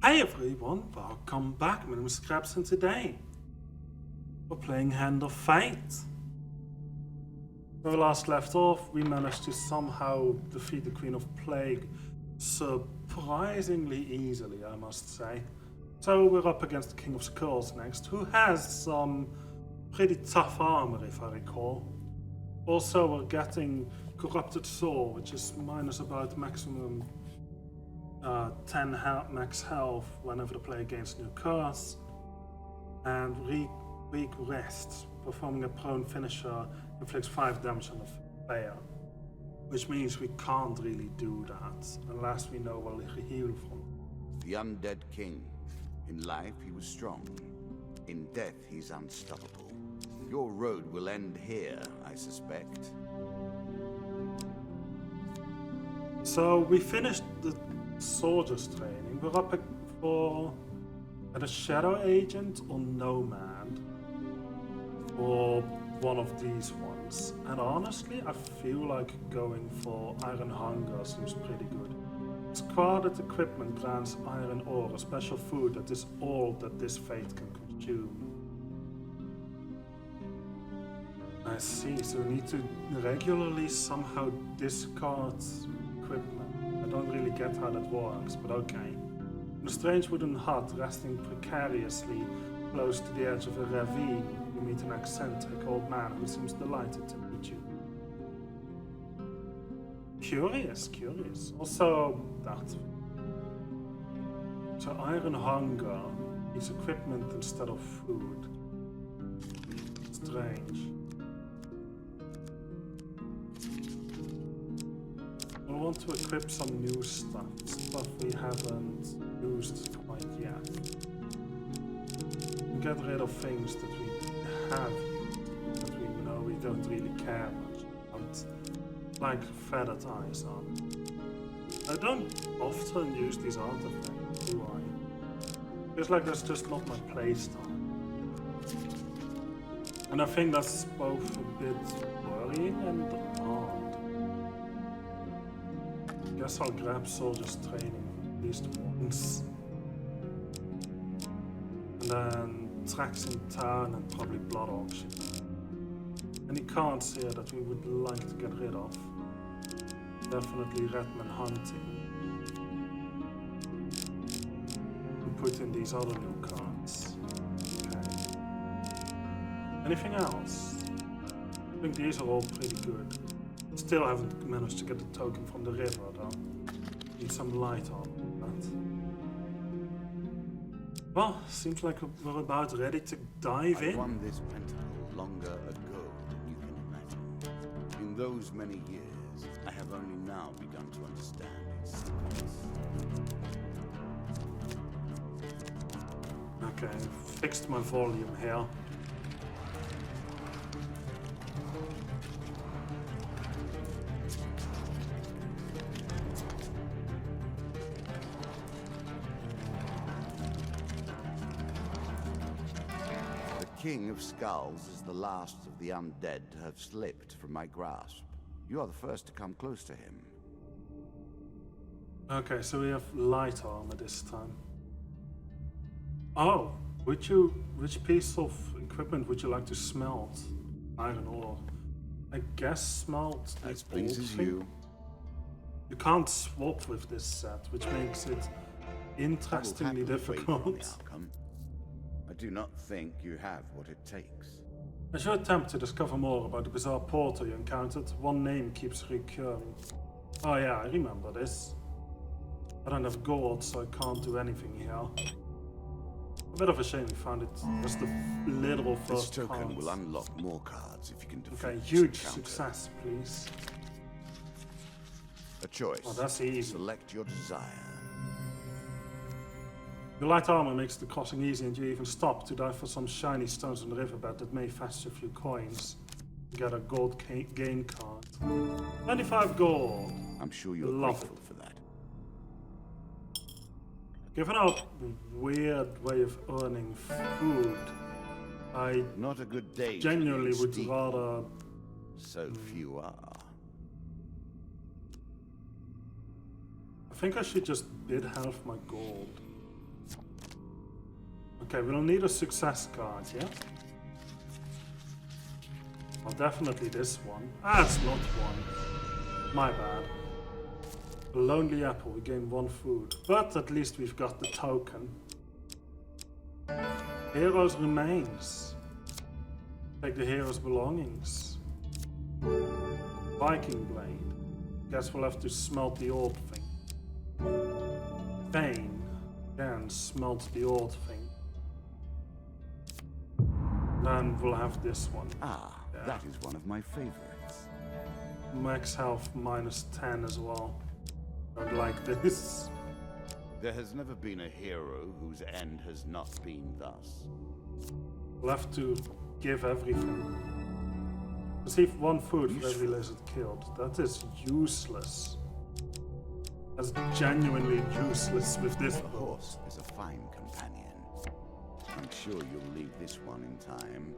Hi everyone, welcome back. My name is Scraps and today we're playing Hand of Fate. Where we last left off, we managed to somehow defeat the Queen of Plague surprisingly easily, I must say. So we're up against the King of Skulls next, who has some pretty tough armor if I recall. Also we're getting Corrupted Soul, which is minus about maximum 10 max health whenever the player gains new cards, and weak rest. Performing a prone finisher inflicts 5 damage on the player, which means we can't really do that unless we know where to heal from. The undead king. In life he was strong. In death he's unstoppable. Your road will end here, I suspect. So we finished the soldiers training. We're up for a shadow agent or nomad, or one of these ones. And honestly, I feel like going for Iron Hunger seems pretty good. Discarded equipment grants iron ore, a special food that is all that this fate can consume. I see, so we need to regularly somehow discard equipment. I don't really get how that works, but okay. In a strange wooden hut, resting precariously close to the edge of a ravine, you meet an eccentric old man who seems delighted to meet you. Curious. Also, that. So Iron Hunger is equipment instead of food. Strange. I want to equip some new stuff we haven't used quite yet. Get rid of things that we have used, that we don't really care much about, like feathered eyes on. I don't often use these artifacts, do I? Feels like that's just not my playstyle. And I think that's both a bit worrying and odd. Guess I'll grab Soldiers Training at least once. And then Tracks in Town and probably Blood Auction. Any cards here that we would like to get rid of? Definitely Redman Hunting. And put in these other new cards. Okay. Anything else? I think these are all pretty good. Still haven't managed to get the token from the river though. Need some light on that. Well, seems like we're about ready to dive in. I won this pentacle longer ago than you can imagine. In those many years, I have only now begun to understand its secrets. Okay, fixed my volume here. The King of Skulls is the last of the undead to have slipped from my grasp. You are the first to come close to him. Okay, so we have light armor this time. Oh, which piece of equipment would you like to smelt? Iron ore. I guess smelt the That pleases old thing. you. You can't swap with this set, which makes it interestingly I will happily wait on the difficult. outcome. I do not think you have what it takes. As you attempt to discover more about the bizarre portal you encountered, one name keeps recurring. Oh yeah, I remember this. I don't have gold, so I can't do anything here. A bit of a shame we found it as the literal This first token card. will unlock more cards if you can defeat Okay, this huge encounter. success, please. A choice. Oh, that's easy. Select your desire. Your light armor makes the crossing easy, and you even stop to dive for some shiny stones on the riverbed that may fetch a few coins. You get a gold gain card. 25 gold. I'm sure you're Love grateful for that. Given our weird way of earning food, I Not a good day. to genuinely be would steep. rather... So few are. I think I should just bid half my gold. Okay, we'll need a success card, yeah? Well, definitely this one. Ah, it's not one. My bad. A lonely apple, we gain 1 food. But at least we've got the token. Hero's remains. Take the hero's belongings. Viking blade. Guess we'll have to smelt the old thing. Pain. Again, smelt the old thing. Then we'll have this one. Ah, yeah. That is one of my favorites. Max health -10 as well. Don't like this. There has never been a hero whose end has not been thus. We'll have to give everything. Receive 1 food for every lizard killed. That is useless. That's genuinely useless with this The horse is a fine companion. I'm sure you'll leave this one in time.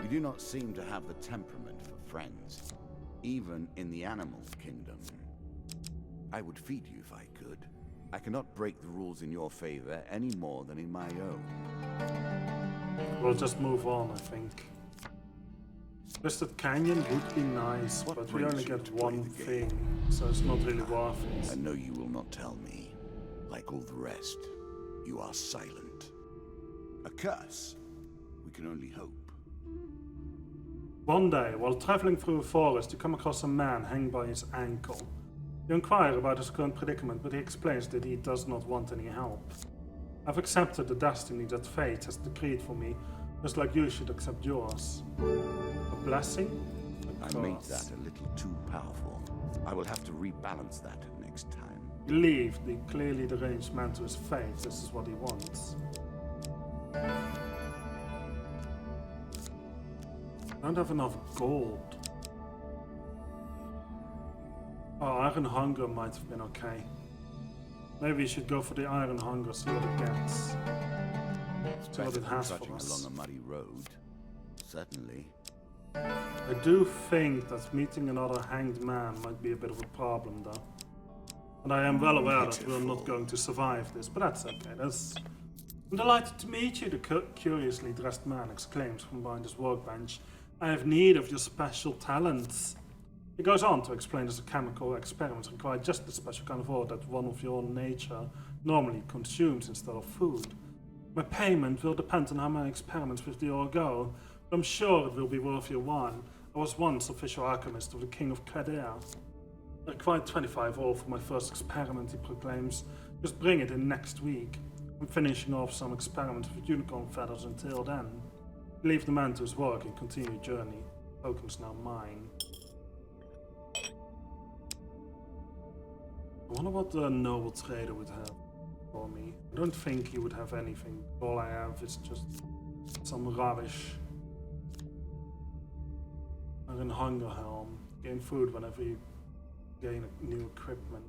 You do not seem to have the temperament for friends, even in the animal kingdom. I would feed you if I could. I cannot break the rules in your favor any more than in my own. We'll just move on, I think. Twisted Canyon would be nice, but we only get 1 thing, so it's not really worth it. I know you will not tell me. Like all the rest, you are silent. A curse. We can only hope. One day, while traveling through a forest, you come across a man hanging by his ankle. You inquire about his current predicament, but he explains that he does not want any help. I've accepted the destiny that fate has decreed for me, just like you should accept yours. A blessing? I made that a little too powerful. I will have to rebalance that next time. You leave the clearly deranged man to his fate. This is what he wants. I don't have enough gold. Oh, Iron Hunger might have been okay. Maybe we should go for the Iron Hunger, see what it gets. See what it has for us. Along a muddy road. Certainly. I do think that meeting another hanged man might be a bit of a problem, though. And I am well aware that we're not going to survive this, but that's okay. I'm delighted to meet you, the curiously dressed man exclaims from behind his workbench. I have need of your special talents. He goes on to explain that the chemical experiments require just the special kind of ore that one of your nature normally consumes instead of food. My payment will depend on how my experiments with the ore go, but I'm sure it will be worth your while. I was once official alchemist of the King of Kadir. I required 25 ore for my first experiment, he proclaims. Just bring it in next week. I'm finishing off some experiments with unicorn feathers until then. Leave the man to his work and continue your journey. The token's now mine. I wonder what the noble trader would have for me. I don't think he would have anything. All I have is just some rubbish. Iron Hunger Helm. Gain food whenever you gain new equipment.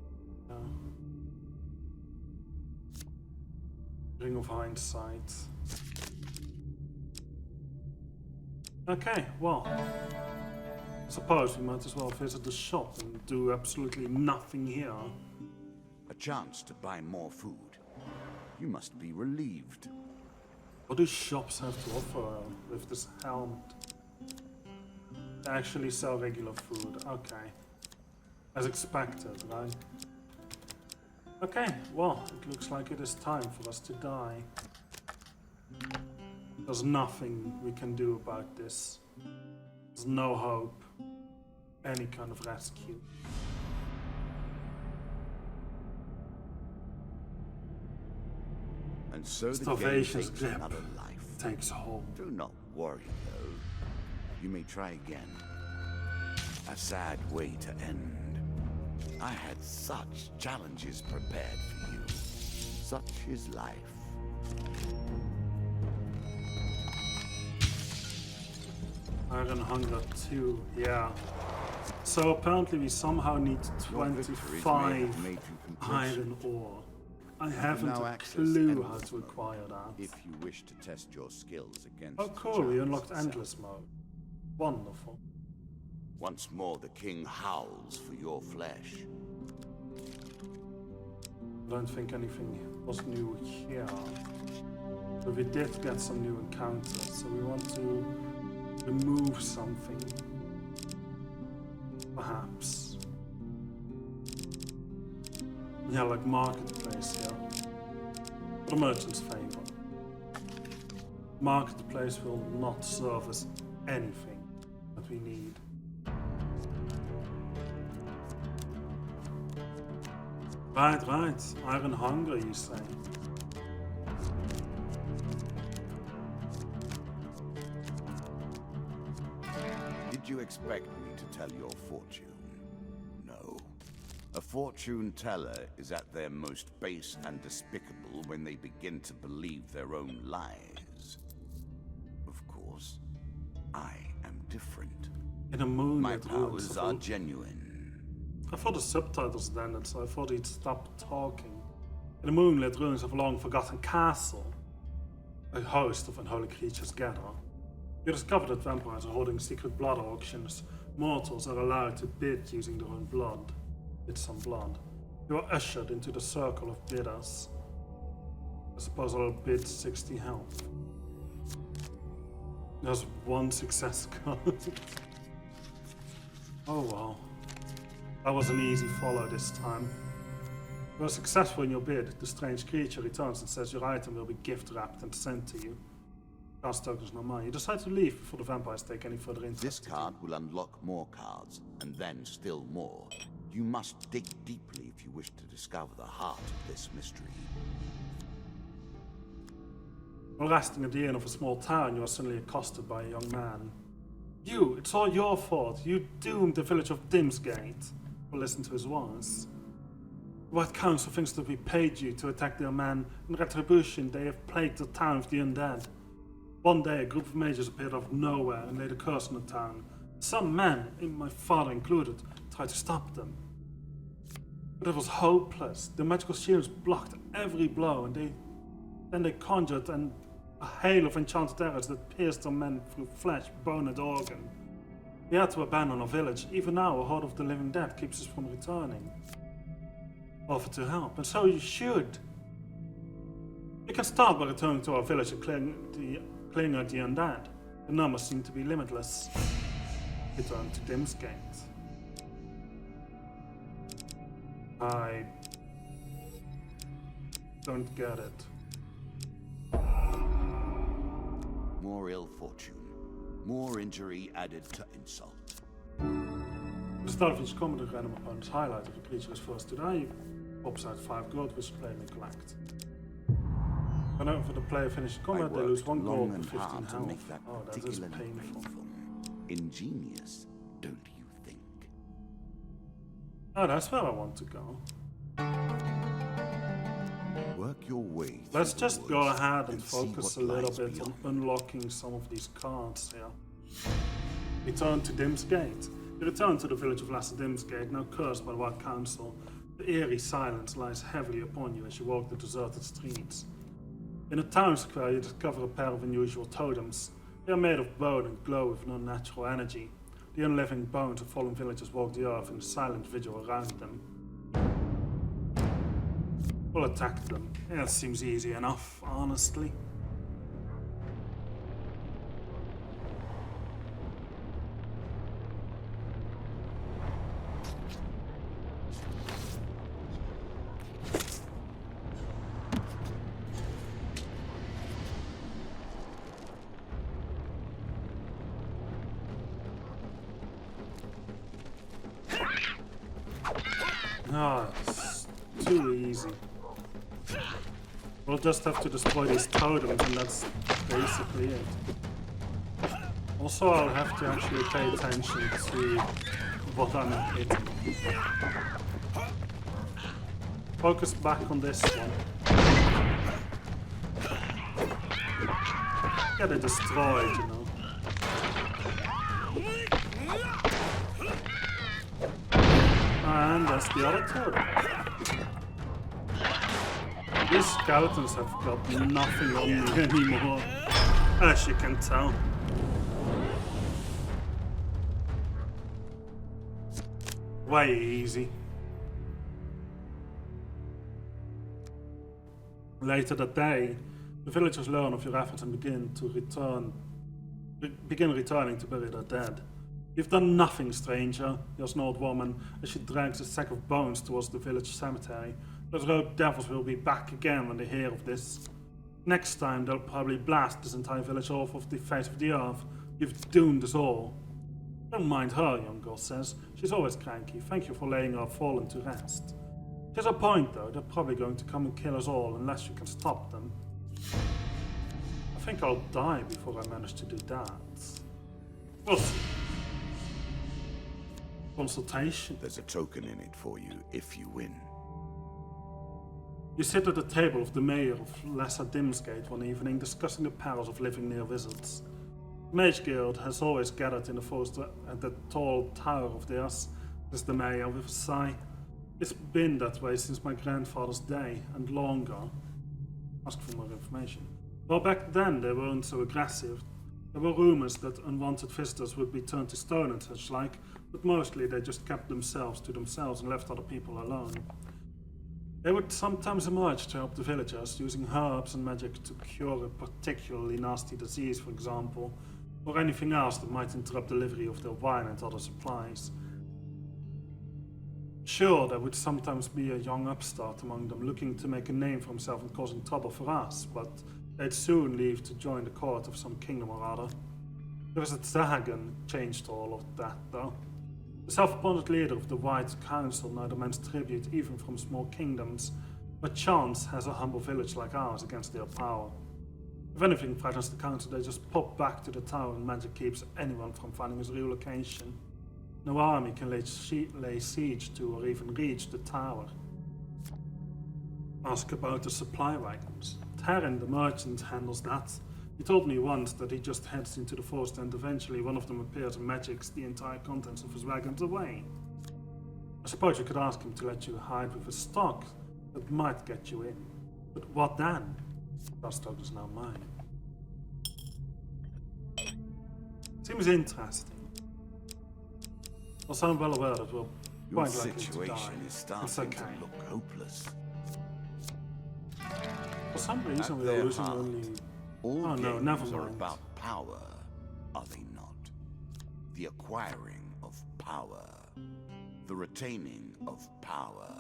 Ring of Hindsight. Okay, well, I suppose we might as well visit the shop and do absolutely nothing here. A chance to buy more food. You must be relieved. What do shops have to offer with this helmet? They actually sell regular food, okay. As expected, right? Okay, well, it looks like it is time for us to die. There's nothing we can do about this. There's no hope. Any kind of rescue. And so the Starvation's game takes grip another life. takes hold. Do not worry, though. You may try again. A sad way to end. I had such challenges prepared for you. Such is life. Iron Hunger 2, yeah. So apparently we somehow need 25 iron ore. I haven't a clue how to acquire that. If you wish to test your skills against Oh cool, we unlocked Endless Mode. Wonderful. Once more the king howls for your flesh. I don't think anything was new here. But we did get some new encounters, so we want to remove something. Perhaps. Yeah, like marketplace here. For the merchant's favor. Marketplace will not serve us anything that we need. Right. Iron hunger, you say? Did you expect me to tell your fortune? No. A fortune teller is at their most base and despicable when they begin to believe their own lies. Of course, I am different. In a moon, My powers are genuine. I thought the subtitles then, and so I thought he'd stop talking. In the moonlit ruins of a long-forgotten castle, a host of unholy creatures gather. You discover that vampires are holding secret blood auctions. Mortals are allowed to bid using their own blood. Bid some blood. You are ushered into the circle of bidders. I suppose I'll bid 60 health. There's one success card. Oh well. That was an easy follow this time. You are successful in your bid. The strange creature returns and says your item will be gift wrapped and sent to you. Cast tokens, no money. You decide to leave before the vampires take any further interest. This card will unlock more cards, and then still more. You must dig deeply if you wish to discover the heart of this mystery. While resting at the inn of a small town, you are suddenly accosted by a young man. You, it's all your fault. You doomed the village of Dimsgate. Well, listen to his words. The White Council thinks that we paid you to attack their men. In retribution, they have plagued the town of the undead. One day, a group of mages appeared out of nowhere and laid a curse on the town. Some men, my father included, tried to stop them. But it was hopeless. The magical shields blocked every blow, and then they conjured a hail of enchanted arrows that pierced our men through flesh, bone, and organ. We had to abandon our village. Even now, a horde of the living dead keeps us from returning. Offer to help, and so you should. You can start by returning to our village and clearing out the undead. The numbers seem to be limitless. Return to Dimsgate. I don't get it. More ill fortune. More injury added to insult. At the start of each combat, the random opponent's highlight if the creature is first to die, pops out 5 gold, which the player may collect. Whenever the player finishes combat, they lose 1 gold and 15 health. Oh, that is painful. Ingenious, don't you think? Oh, that's where I want to go. Work your way. Let's just go ahead and focus a little bit on unlocking some of these cards here. Return to Dimsgate. You return to the village of Lesser Dimsgate, now cursed by the White Council. The eerie silence lies heavily upon you as you walk the deserted streets. In a town square, you discover a pair of unusual totems. They are made of bone and glow with an unnatural energy. The unliving bones of fallen villagers walk the earth in a silent vigil around them. We'll attack them. Yeah, it seems easy enough, honestly. Ah, it's too easy. We'll just have to destroy these totems and that's basically it. Also, I'll have to actually pay attention to what I'm hitting. Focus back on this one. Get it destroyed, you know. And that's the other totem. These skeletons have got nothing on me anymore, as you can tell. Way easy. Later that day, The villagers learn of your efforts and begin returning to bury their dead. You've done nothing, stranger, yells an old woman as she drags a sack of bones towards the village cemetery. Those rogue devils will be back again when they hear of this. Next time they'll probably blast this entire village off of the face of the earth. You've doomed us all. Don't mind her, young girl says. She's always cranky. Thank you for laying our fallen to rest. There's a point though, they're probably going to come and kill us all unless you can stop them. I think I'll die before I manage to do that. We'll see. Consultation. There's a token in it for you if you win. You sit at the table of the mayor of Lesser Dimsgate one evening, discussing the perils of living near wizards. The Mage Guild has always gathered in the forest at the tall tower of theirs, says the mayor with a sigh. It's been that way since my grandfather's day, and longer. Ask for more information. Well, back then they weren't so aggressive. There were rumors that unwanted visitors would be turned to stone and such like, but mostly they just kept themselves to themselves and left other people alone. They would sometimes emerge to help the villagers, using herbs and magic to cure a particularly nasty disease, for example, or anything else that might interrupt delivery of their wine and other supplies. Sure, there would sometimes be a young upstart among them looking to make a name for himself and causing trouble for us, but they'd soon leave to join the court of some kingdom or other. There was a dragon changed all of that, though. The self-appointed leader of the White Council now demands tribute even from small kingdoms, but chance has a humble village like ours against their power. If anything threatens the council, they just pop back to the tower and magic keeps anyone from finding his real location. No army can lay siege to or even reach the tower. Ask about the supply wagons. Terran, the merchant, handles that. He told me once that he just heads into the forest and eventually one of them appears and magics the entire contents of his wagons away. I suppose you could ask him to let you hide with his stock. That might get you in. But what then? Our stock is now mine. Seems interesting. Also, I'm well aware that we're Your quite likely to die. situation is starting to look hopeless. For some reason, At we are their losing heart, only... All Oh no, games never are mind. about power, are they not? The acquiring of power, the retaining of power,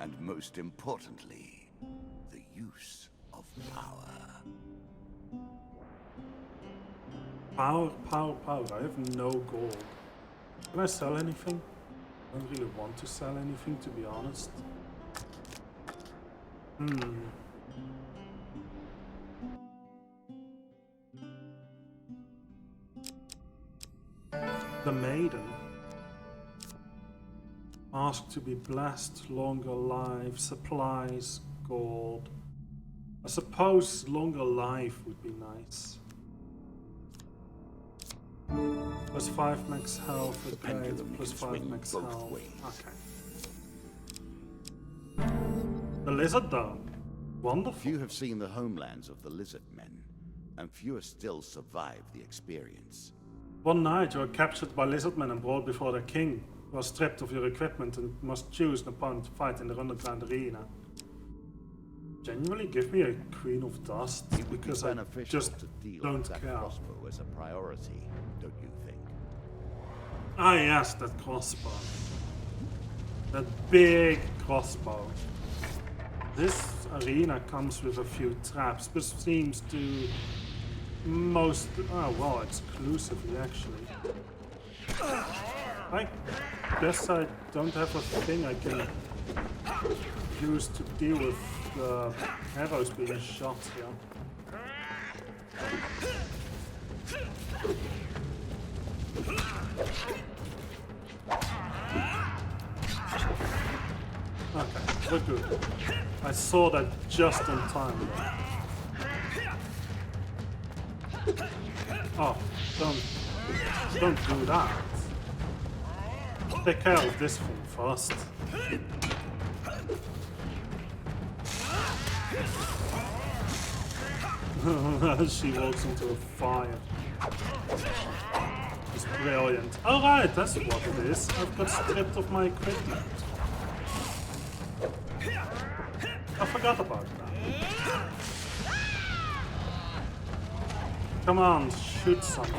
and most importantly, the use of power. Power. I have no gold. Can I sell anything? I don't really want to sell anything, to be honest. The maiden. Asked to be blessed, longer life, supplies, gold. I suppose longer life would be nice. Plus 5 max health, The okay. pendulum Plus can 5 swing max both health. ways. Okay. The lizard though. Wonderful. Few have seen the homelands of the lizard men, and fewer still survive the experience. One night you are captured by lizardmen and brought before their king. You are stripped of your equipment and must choose an opponent to fight in the underground arena. Genuinely give me a Queen of Dust, It would be because I beneficial just to deal don't with that care. crossbow as a priority, don't you think? Ah yes, that crossbow. That big crossbow. This arena comes with a few traps, but seems to exclusively actually. I guess I don't have a thing I can use to deal with the arrows being shot here. Okay, we're good. I saw that just in time. Oh, don't do that. Take care of this thing first. She walks into a fire. It's brilliant. Alright, that's what it is. I've got stripped of my equipment. I forgot about that. Come on, shoot something.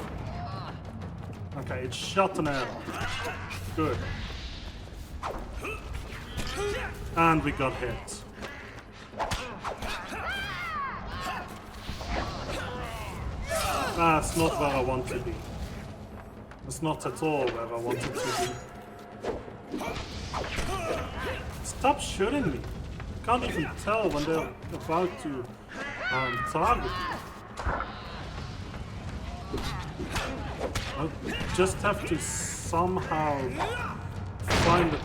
Okay, it shot an arrow. Good. And we got hit. That's not where I want to be. That's not at all where I wanted to be. Stop shooting me. I can't even tell when they're about to target me. I just have to somehow find it.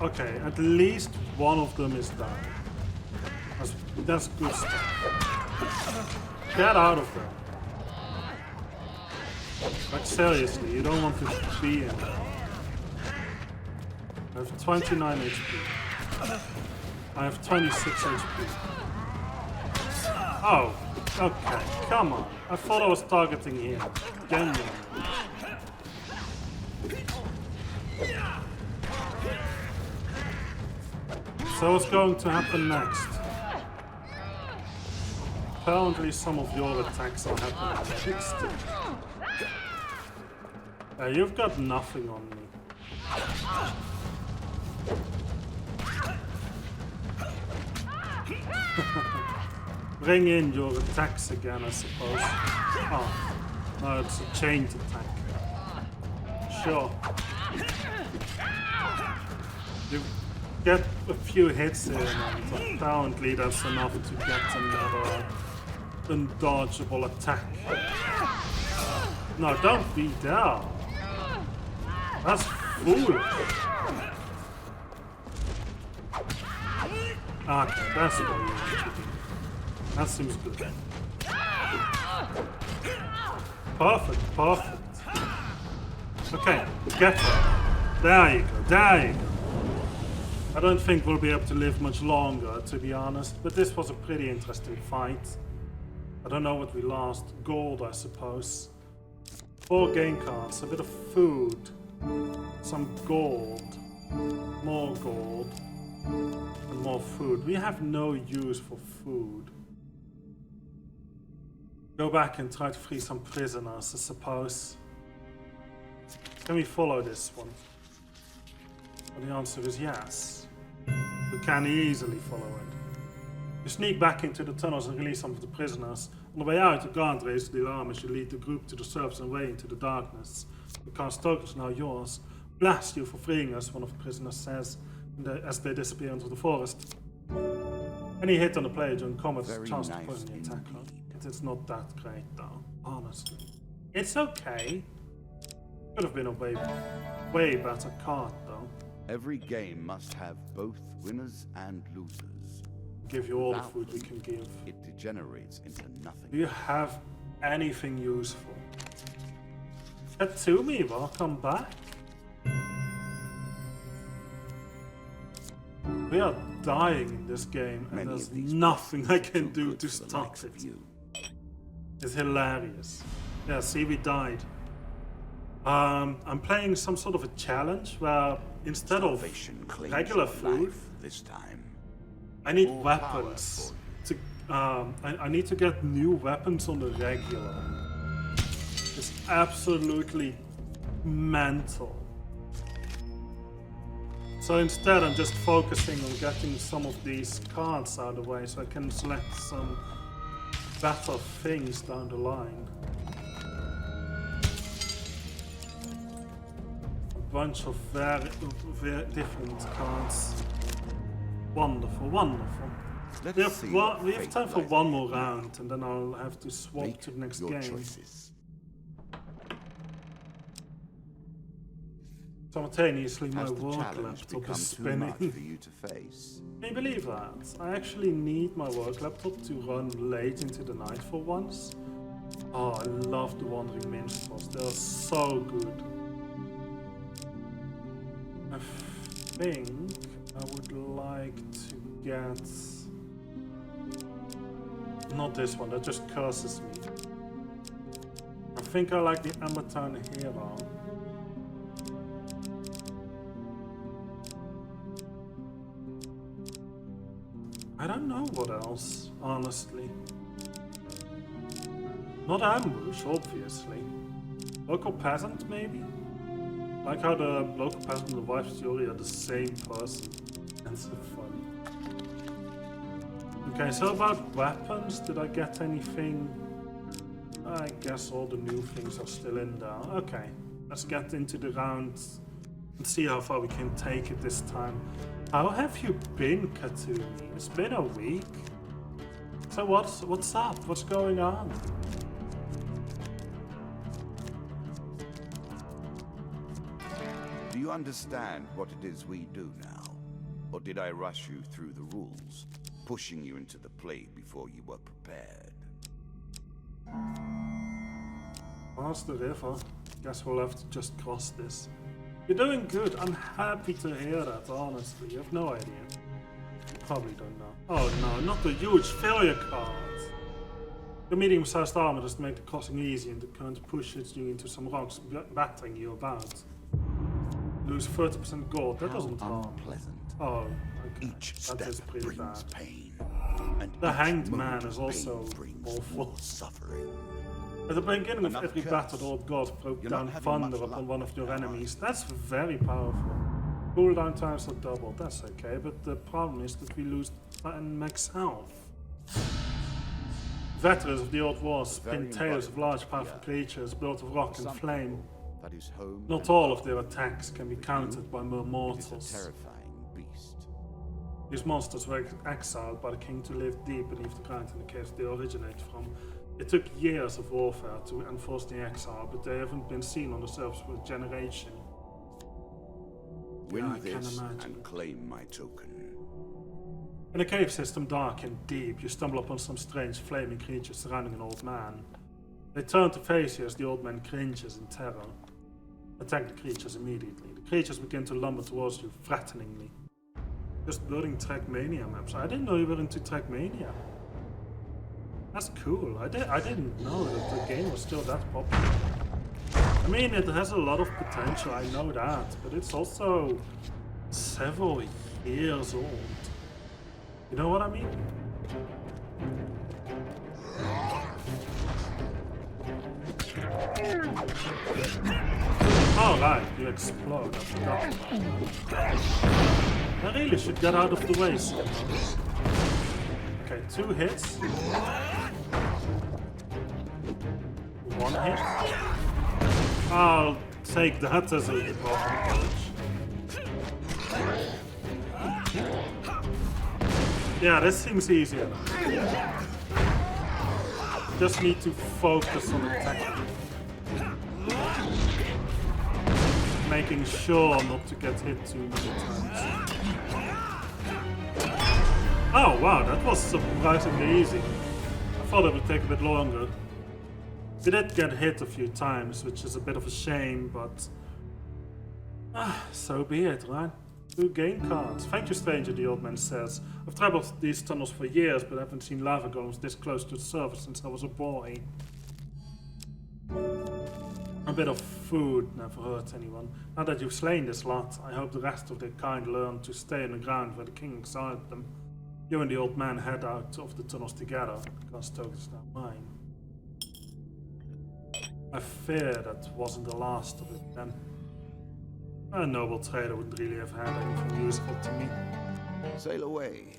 Okay, at least one of them is down. That's good stuff. Get out of there. Like seriously, you don't want to be in there. I have 29 HP. I have 26 HP. Oh, okay, come on. I thought I was targeting him. Genuinely. So what's going to happen next? Apparently some of your attacks are happening next. You've got nothing on me. Bring in your attacks again, I suppose. Oh, no, it's a chained attack. Sure. You get a few hits in, and apparently that's enough to get another undodgeable attack. No, don't be there. That's foolish. Okay, that's what you want to do. That seems good. Perfect, perfect. Okay, get it. There you go, there you go. I don't think we'll be able to live much longer, to be honest, but this was a pretty interesting fight. I don't know what we lost. Gold, I suppose. 4 game cards, a bit of food, some gold, more gold, and more food. We have no use for food. Go back and try to free some prisoners, I suppose. Can we follow this one? Well, the answer is yes. We can easily follow it. You sneak back into the tunnels and release some of the prisoners. On the way out, the guard raises the alarm as you lead the group to the surface and away into the darkness. The cast token is now yours. Blast you for freeing us, one of the prisoners says, as they disappear into the forest. Any hit on the player during combat is a chance to poison the attacker. It's not that great though, honestly. It's okay. Could have been a way better card though. Every game must have both winners and losers. Give you all the food we can give. It degenerates into nothing. Do you have anything useful? Katumi, welcome back. We are dying in this game and there's nothing I can do to stop it. It's hilarious. Yeah, see, we died. I'm playing some sort of a challenge where instead of regular food, this time, I need weapons. I need to get new weapons on the regular. It's absolutely mental. So instead, I'm just focusing on getting some of these cards out of the way so I can select some better things down the line. A bunch of very different cards. Wonderful, wonderful. We have time for one more round, and then I'll have to swap to the next game. Simultaneously, my work laptop is spinning. For you to face. Can you believe that? I actually need my work laptop to run late into the night for once. Oh, I love the Wandering Minstrels. They're so good. I think I would like to get... Not this one, that just curses me. I think I like the Amatan Hero. I don't know what else, honestly. Not ambush, obviously. Local peasant, maybe? Like how the local peasant and the wife story are the same person. That's so funny. Okay, so about weapons, did I get anything? I guess all the new things are still in there. Okay, let's get into the round and see how far we can take it this time. How have you been, Katumi? It's been a week. So what's up? What's going on? Do you understand what it is we do now? Or did I rush you through the rules, pushing you into the plague before you were prepared? Cross the river. Guess we'll have to just cross this. You're doing good. I'm happy to hear that, honestly. You have no idea. You probably don't know. Oh no, not the huge failure card. The medium-sized armor does make the crossing easy and the current pushes you into some rocks, battering you about. Lose 30% gold. That doesn't harm. Unpleasant. Oh, okay. Each That step is pretty brings bad. pain. And The each Hanged moment Man of is also pain brings awful. more suffering. At the beginning of Enough every curse. battle, the old god broke You're down not having thunder much upon luck one of your now, are enemies. you? That's very powerful. Cooldown times are doubled. That's okay, but the problem is that we lose max health. Veterans of the old wars spin tales of large, powerful creatures built of rock and flame. That is home. Not all of their attacks can be countered by mere It is a mortals. terrifying beast. These monsters were exiled by the king to live deep beneath the ground in the caves they originate from. It took years of warfare to enforce the exile, but they haven't been seen on the surface for a generation. Win I can this imagine. and claim my token. In a cave system dark and deep, you stumble upon some strange flaming creatures surrounding an old man. They turn to face you as the old man cringes in terror. Attack the creatures immediately. The creatures begin to lumber towards you, threateningly. Just building Trackmania maps. I didn't know you were into Trackmania. That's cool. I didn't know that the game was still that popular. I mean, it has a lot of potential, I know that, but it's also several years old. You know what I mean? Oh right, you explode. I forgot. I really should get out of the way somehow. Okay, 2 hits. 1 hit. I'll take that as a advantage. Yeah, this seems easier. Just need to focus on attacking. Making sure not to get hit too many times. Oh wow, that was surprisingly easy. I thought it would take a bit longer. We did get hit a few times, which is a bit of a shame, but so be it, right? 2 game cards. Thank you, stranger, the old man says. I've traveled these tunnels for years, but haven't seen lava golems this close to the surface since I was a boy. A bit of food never hurt anyone. Now that you've slain this lot, I hope the rest of their kind learn to stay on the ground where the king exiled them. You and the old man head out of the tunnels together, because Token is now mine. I fear that wasn't the last of it then. A noble trader would really have had anything useful to me. Sail away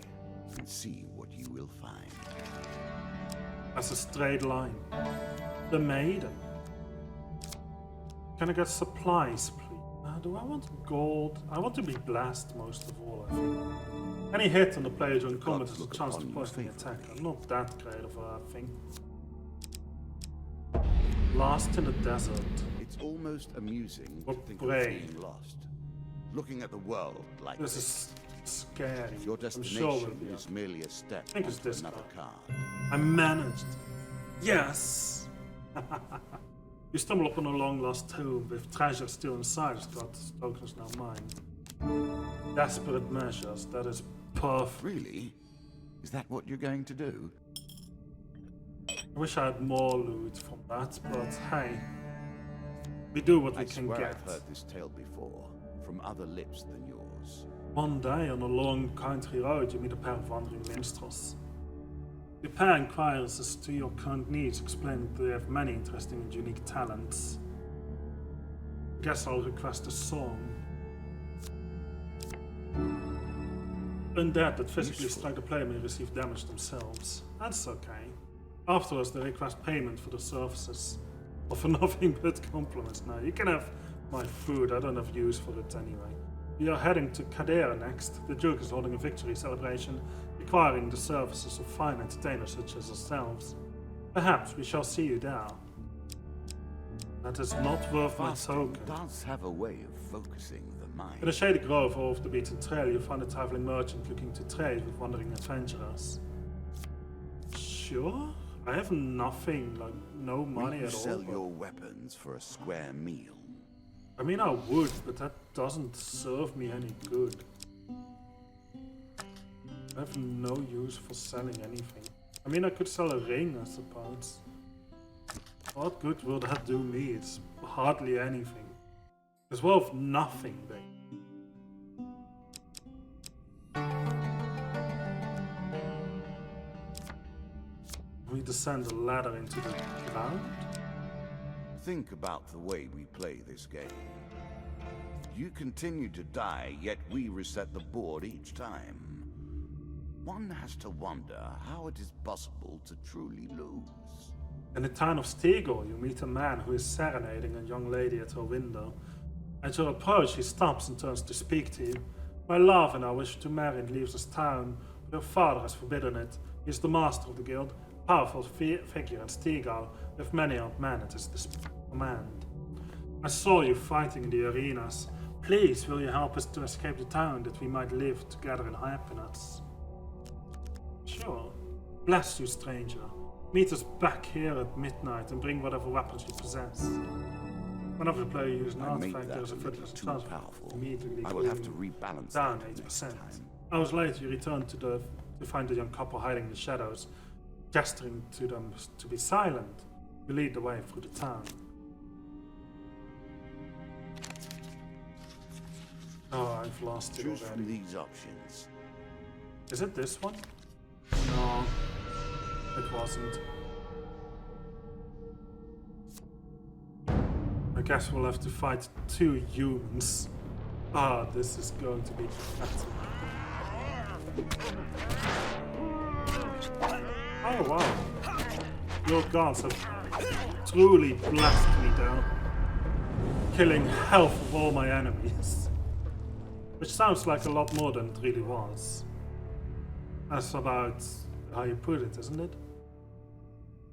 and see what you will find. That's a straight line. The maiden. Can I get supplies, please? Do I want gold? I want to be blessed most of all, I think. Any hit on the player during combat has a chance to poison the attack. I'm not that great of a thing. Lost in the desert. It's almost amusing to think of brain. being lost. Looking at the world like This is scary. Your I'm destination sure we'll be is merely a step I think it's onto this another card. card. I managed. Yes. You stumble upon a long-lost tomb with treasure still inside. This token is now mine. Desperate measures. That is perfect. Really? Is that what you're going to do? I wish I had more loot from that, but hey, we do what we I can swear get. I've heard this tale before, from other lips than yours. One day on a long country road, you meet a pair of wandering minstrels. The pair inquires as to your current needs, explaining that they have many interesting and unique talents. Guess I'll request a song. Undead that physically strike the player may receive damage themselves. That's okay. Afterwards, they request payment for the services. Or for nothing but compliments. Now, you can have my food, I don't have use for it anyway. We are heading to Kader next. The Duke is holding a victory celebration, requiring the services of fine entertainers such as ourselves. Perhaps we shall see you there. That is not worth my token. Does have a way of focusing the mind. In a shady grove off the beaten trail, you find a traveling merchant looking to trade with wandering adventurers. Sure? I have nothing, like no money at all. Sell your weapons for a square meal. I mean, I would, but that doesn't serve me any good. I have no use for selling anything. I mean, I could sell a ring, I suppose. What good will that do me? It's hardly anything. It's worth nothing, babe. We descend a ladder into the ground? Think about the way we play this game. You continue to die, yet we reset the board each time. One has to wonder how it is possible to truly lose. In the town of Stegor, you meet a man who is serenading a young lady at her window. At your approach, he stops and turns to speak to you. My love and I wish to marry and leaves this town. Your father has forbidden it. He is the master of the guild, powerful figure in Stegor, with many armed men at his command. I saw you fighting in the arenas. Please, will you help us to escape the town, that we might live together in happiness? Sure. Bless you, stranger. Meet us back here at midnight and bring whatever weapons you possess. Whenever the player uses an artifact, there is a footless transfer. Immediately I will have to rebalance down that 8%. Hours later, you return to find the young couple hiding in the shadows, gesturing to them to be silent. You lead the way through the town. Oh, I've lost it Choose already. from these options. Is it this one? No, it wasn't. I guess we'll have to fight 2 humans. Ah, this is going to be pathetic. Oh wow. Your gods have truly blessed me down, killing half of all my enemies. Which sounds like a lot more than it really was. That's about how you put it, isn't it?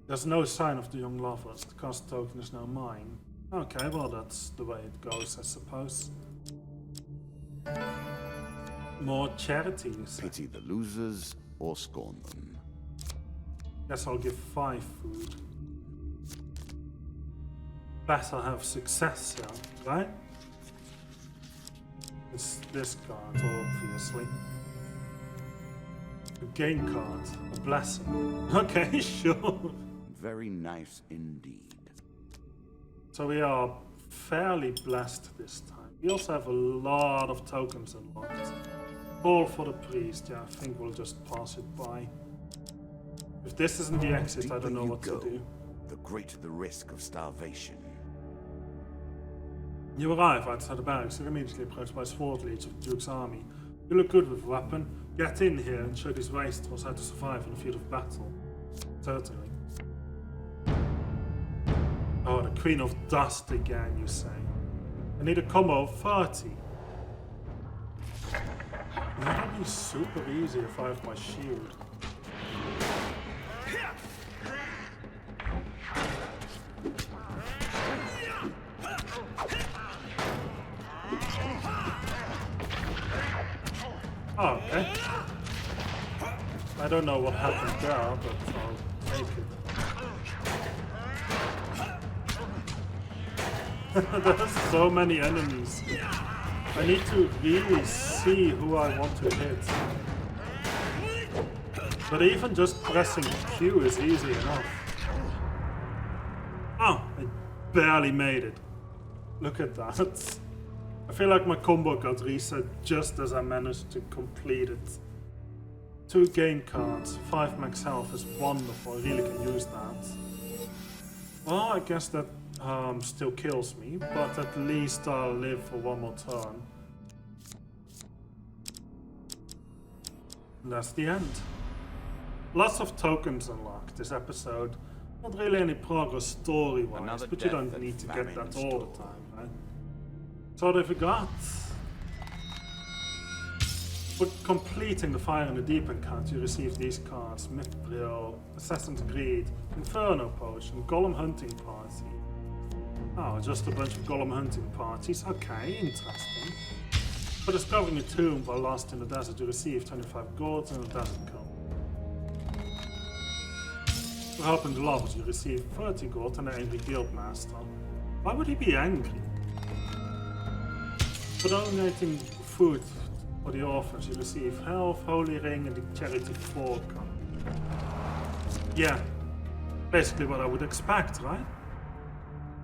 There's no sign of the young lovers. The cast token is now mine. Okay, well that's the way it goes, I suppose. More charity, you say? Pity the losers or scorn them. Guess I'll give 5 food. Better have success here, right? It's this card, obviously. A gain card, a blessing. Okay, sure. Very nice indeed. So we are fairly blessed this time. We also have a lot of tokens unlocked. All for the priest, yeah, I think we'll just pass it by. If this isn't the exit, I don't know what to do. The greater the risk of starvation. You arrive outside the barracks. You're immediately approached by sword leads of the Duke's army. You look good with a weapon. Get in here and show these wastrels how to survive in a field of battle. Certainly. Oh, the Queen of Dust again, you say. I need a combo of 30. That would be super easy if I have my shield. Oh, okay. I don't know what happened there, but I'll take it. There's so many enemies. I need to really see who I want to hit. But even just pressing Q is easy enough. Oh, I barely made it. Look at that. I feel like my combo got reset just as I managed to complete it. 2 gain cards, 5 max health is wonderful, I really can use that. Well, I guess that still kills me, but at least I'll live for 1 more turn. And that's the end. Lots of tokens unlocked this episode. Not really any progress story-wise, Another but you death don't and need to get famine that all the store. time, right? So what have we got? For completing the Fire in the Deep encounter, you receive these cards: Mithril, Assassin's Greed, Inferno Potion, Golem Hunting Party. Oh, just a bunch of Golem Hunting Parties. Okay, interesting. For discovering a tomb while lost in the desert, you receive 25 gold and a desert coin. For helping the lovers, you receive 30 gold and an angry guildmaster. Why would he be angry? For donating food for the orphans, you receive health, holy ring, and the charity forecast. Yeah, basically what I would expect, right?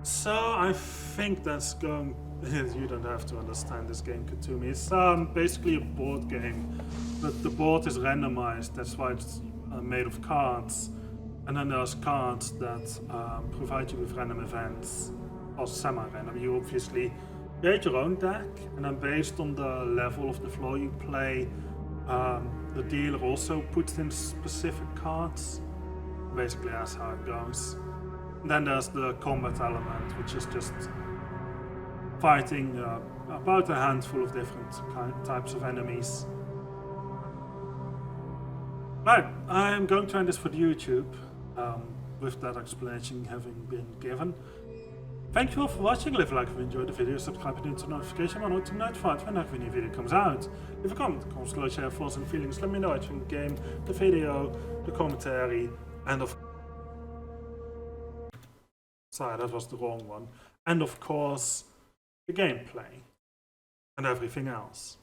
So I think that's going. You don't have to understand this game, Katumi. It's basically a board game, but the board is randomized. That's why it's made of cards. And then there's cards that provide you with random events, or semi-random. You obviously create your own deck, and then based on the level of the floor you play, the dealer also puts in specific cards. Basically, that's how it goes. And then there's the combat element, which is just fighting about a handful of different types of enemies. Right, I'm going to end this for YouTube, with that explanation having been given. Thank you all for watching. Leave a like if you enjoyed the video, subscribe and hit the notification bell to be notified whenever a new video comes out. Leave a comment, comments below, share thoughts and feelings, let me know what you think of the game, the video, the commentary, and of... Sorry, that was the wrong one. And of course, the gameplay, and everything else.